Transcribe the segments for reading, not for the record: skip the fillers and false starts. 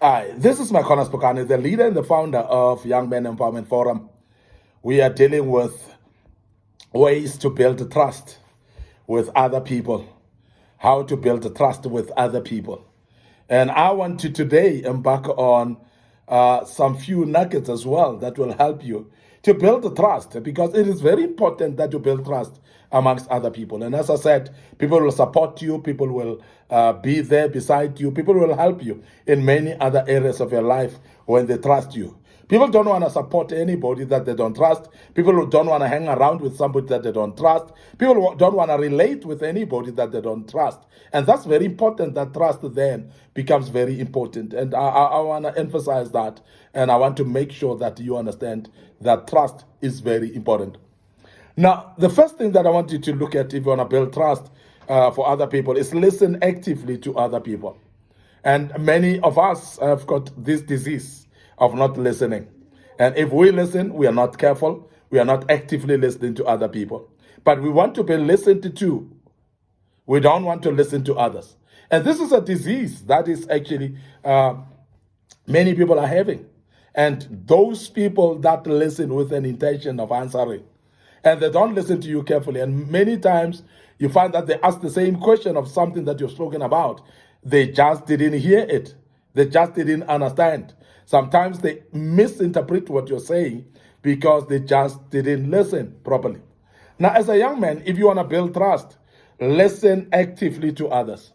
Hi, this is Micornus Phokane, the leader and the founder of Young Men Empowerment Forum. We are dealing with ways to build trust with other people, how to build trust with other people. And I want to today embark on some few nuggets as well that will help you to build trust, because it is very important that you build trust amongst other people. And as I said, people will support you, people will be there beside you, people will help you in many other areas of your life when they trust you. People don't want to support anybody that they don't trust. People don't want to hang around with somebody that they don't trust. People don't want to relate with anybody that they don't trust. And that's very important, that trust then becomes very important. And I want to emphasize that. And I want to make sure that you understand that trust is very important. Now, the first thing that I want you to look at if you want to build trust for other people is listen actively to other people. And many of us have got this disease of not listening. And if we listen, we are not careful. We are not actively listening to other people. But we want to be listened to. We don't want to listen to others. And this is a disease that is actually many people are having. And those people that listen with an intention of answering, and they don't listen to you carefully. And many times you find that they ask the same question of something that you've spoken about. They just didn't hear it. They just didn't understand. Sometimes they misinterpret what you're saying because they just didn't listen properly. Now, as a young man, if you want to build trust, listen actively to others.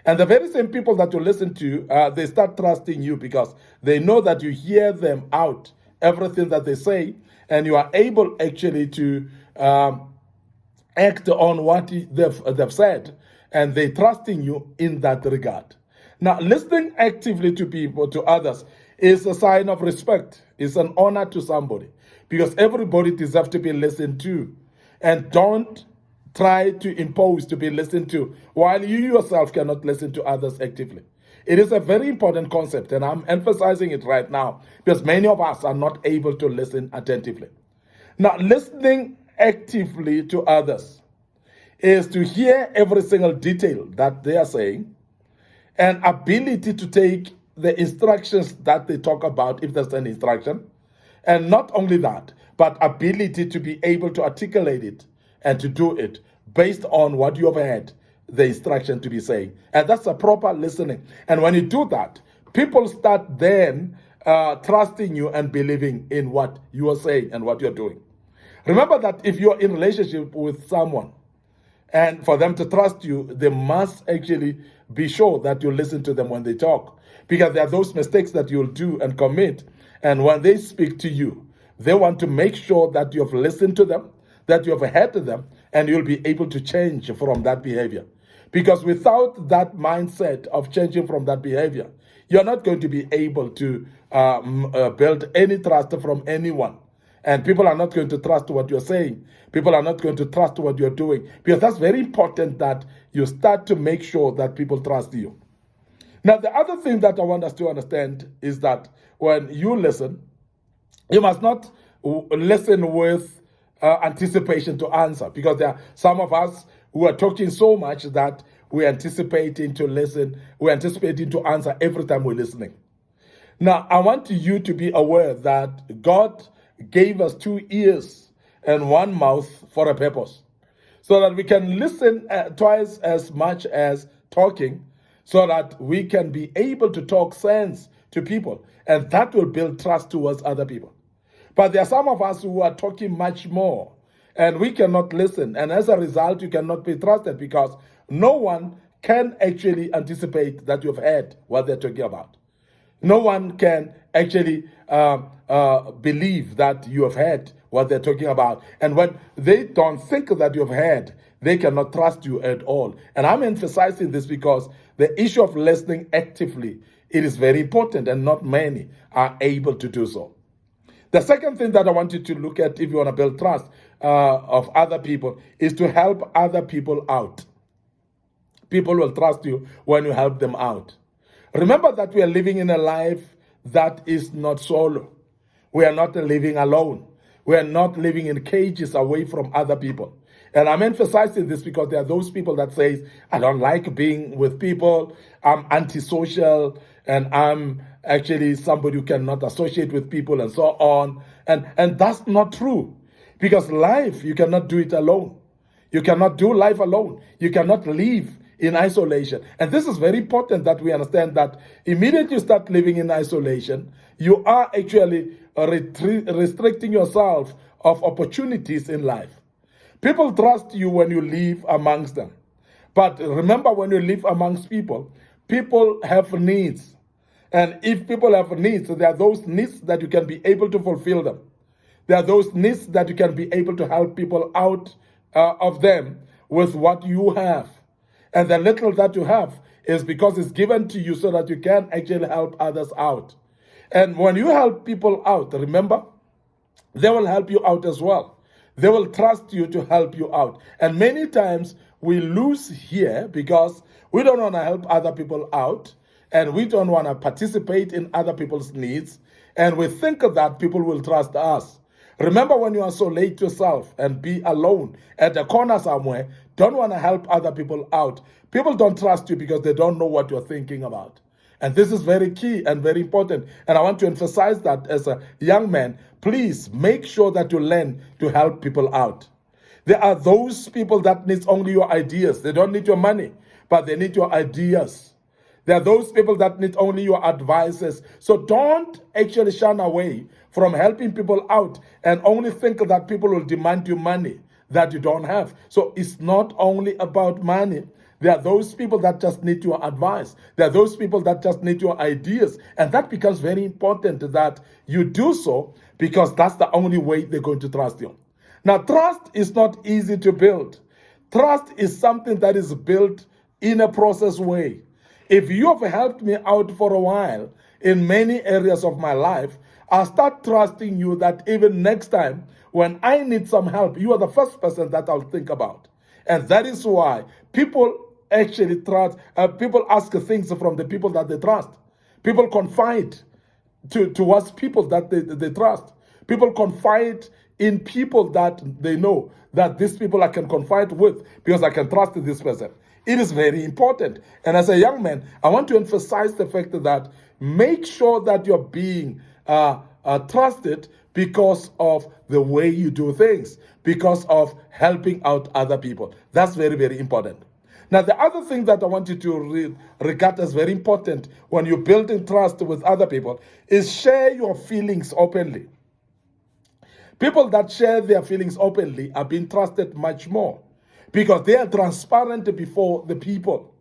And the very same people that you listen to, they start trusting you because they know that you hear them out, everything that they say, and you are able actually to act on what they've said, and they trusting you in that regard. Now, listening actively to people, to others, is a sign of respect. It's an honor to somebody, because everybody deserves to be listened to. And don't try to impose to be listened to while you yourself cannot listen to others actively. It is a very important concept, and I'm emphasizing it right now because many of us are not able to listen attentively. Now, listening actively to others is to hear every single detail that they are saying, and ability to take the instructions that they talk about, if there's an instruction. And not only that, but ability to be able to articulate it and to do it based on what you have had the instruction to be saying. And that's a proper listening. And when you do that, people start then trusting you and believing in what you are saying and what you're doing. Remember that if you're in relationship with someone, and for them to trust you, they must actually be sure that you listen to them when they talk. Because there are those mistakes that you'll do and commit. And when they speak to you, they want to make sure that you have listened to them, that you have heard them, and you'll be able to change from that behavior. Because without that mindset of changing from that behavior, you're not going to be able to build any trust from anyone. And people are not going to trust what you're saying. People are not going to trust what you're doing. Because that's very important, that you start to make sure that people trust you. Now, the other thing that I want us to understand is that when you listen, you must not listen with anticipation to answer. Because there are some of us who are talking so much that we're anticipating to listen, we're anticipating to answer every time we're listening. Now, I want you to be aware that God gave us 2 ears and 1 mouth for a purpose, so that we can listen twice as much as talking, so that we can be able to talk sense to people, and that will build trust towards other people. But there are some of us who are talking much more, and we cannot listen, and as a result, you cannot be trusted, because no one can actually anticipate that you've heard what they're talking about. No one can actually believe that you have heard what they're talking about. And when they don't think that you've heard, they cannot trust you at all. And I'm emphasizing this because the issue of listening actively, it is very important, and not many are able to do so. The second thing that I want you to look at if you want to build trust of other people is to help other people out. People will trust you when you help them out. Remember that we are living in a life that is not solo. We are not living alone. We are not living in cages away from other people. And I'm emphasizing this because there are those people that say, I don't like being with people, I'm antisocial, and I'm actually somebody who cannot associate with people and so on. And that's not true. Because life, you cannot do it alone. You cannot do life alone. You cannot live in isolation. And this is very important that we understand that immediately you start living in isolation, you are actually restricting yourself of opportunities in life. People trust you when you live amongst them. But remember, when you live amongst people, people have needs. And if people have needs, there are those needs that you can be able to fulfill them. There are those needs that you can be able to help people out of them with what you have. And the little that you have is because it's given to you so that you can actually help others out. And when you help people out, remember, they will help you out as well. They will trust you to help you out. And many times we lose here because we don't want to help other people out, and we don't want to participate in other people's needs, and we think that people will trust us. Remember, when you isolate yourself and be alone at a corner somewhere, don't want to help other people out. People don't trust you because they don't know what you're thinking about. And this is very key and very important. And I want to emphasize that as a young man, please make sure that you learn to help people out. There are those people that need only your ideas. They don't need your money, but they need your ideas. There are those people that need only your advices. So don't actually shun away from helping people out and only think that people will demand you money that you don't have. So it's not only about money. There are those people that just need your advice. There are those people that just need your ideas. And that becomes very important that you do so, because that's the only way they're going to trust you. Now, trust is not easy to build. Trust is something that is built in a process way. If you have helped me out for a while in many areas of my life, I'll start trusting you that even next time when I need some help, you are the first person that I'll think about. And that is why people actually trust, people ask things from the people that they trust. People confide towards people that they trust. People confide in people that they know that these people I can confide with because I can trust this person. It is very important. And as a young man, I want to emphasize the fact that make sure that you're being trusted because of the way you do things, because of helping out other people. That's very, very important. Now, the other thing that I want you to regard as very important when you're building trust with other people is share your feelings openly. People that share their feelings openly are being trusted much more because they are transparent before the people.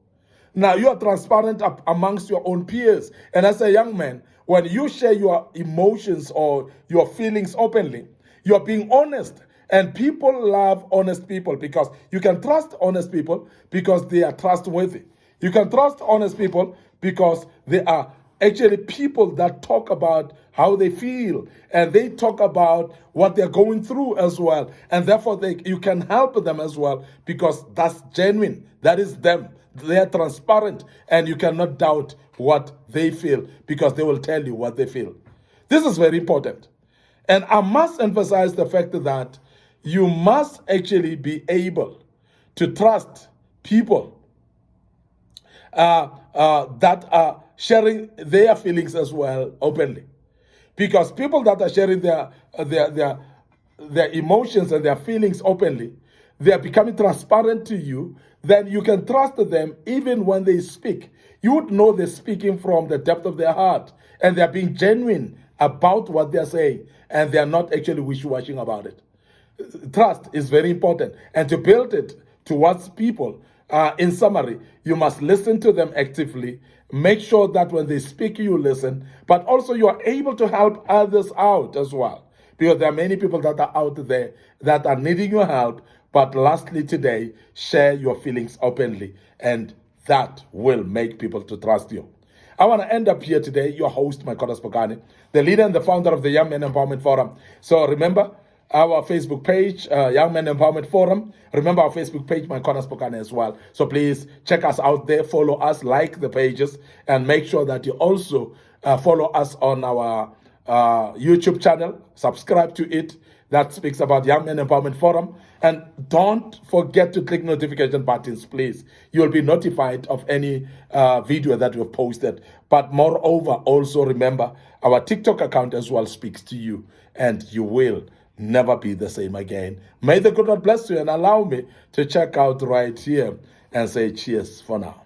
Now, you are transparent amongst your own peers. And as a young man, when you share your emotions or your feelings openly, you are being honest. And people love honest people because you can trust honest people because they are trustworthy. You can trust honest people because they are actually people that talk about how they feel and they talk about what they're going through as well. And therefore, you can help them as well because that's genuine. That is them. They are transparent and you cannot doubt what they feel because they will tell you what they feel. This is very important. And I must emphasize the fact that you must actually be able to trust people that are sharing their feelings as well openly. Because people that are sharing their emotions and their feelings openly, they are becoming transparent to you, then you can trust them even when they speak. You would know they're speaking from the depth of their heart and they're being genuine about what they're saying and they're not actually wishy-washy about it. Trust is very important, and to build it towards people, in summary, you must listen to them actively. Make sure that when they speak, you listen, but also you are able to help others out as well, because there are many people that are out there that are needing your help. But lastly today, share your feelings openly, and that will make people to trust you. I want to end up here today, your host, Micornus Phokane, the leader and the founder of the Young Men Empowerment Forum. So remember, our Facebook page, Young Men Empowerment Forum. Remember our Facebook page, Micornus Phokane as well. So please check us out there, follow us, like the pages, and make sure that you also follow us on our YouTube channel. Subscribe to it. That speaks about Young Men Empowerment Forum. And don't forget to click notification buttons, please. You'll be notified of any video that we've posted. But moreover, also remember, our TikTok account as well speaks to you, and you will never be the same again. May the good Lord bless you, and allow me to check out right here and say cheers for now.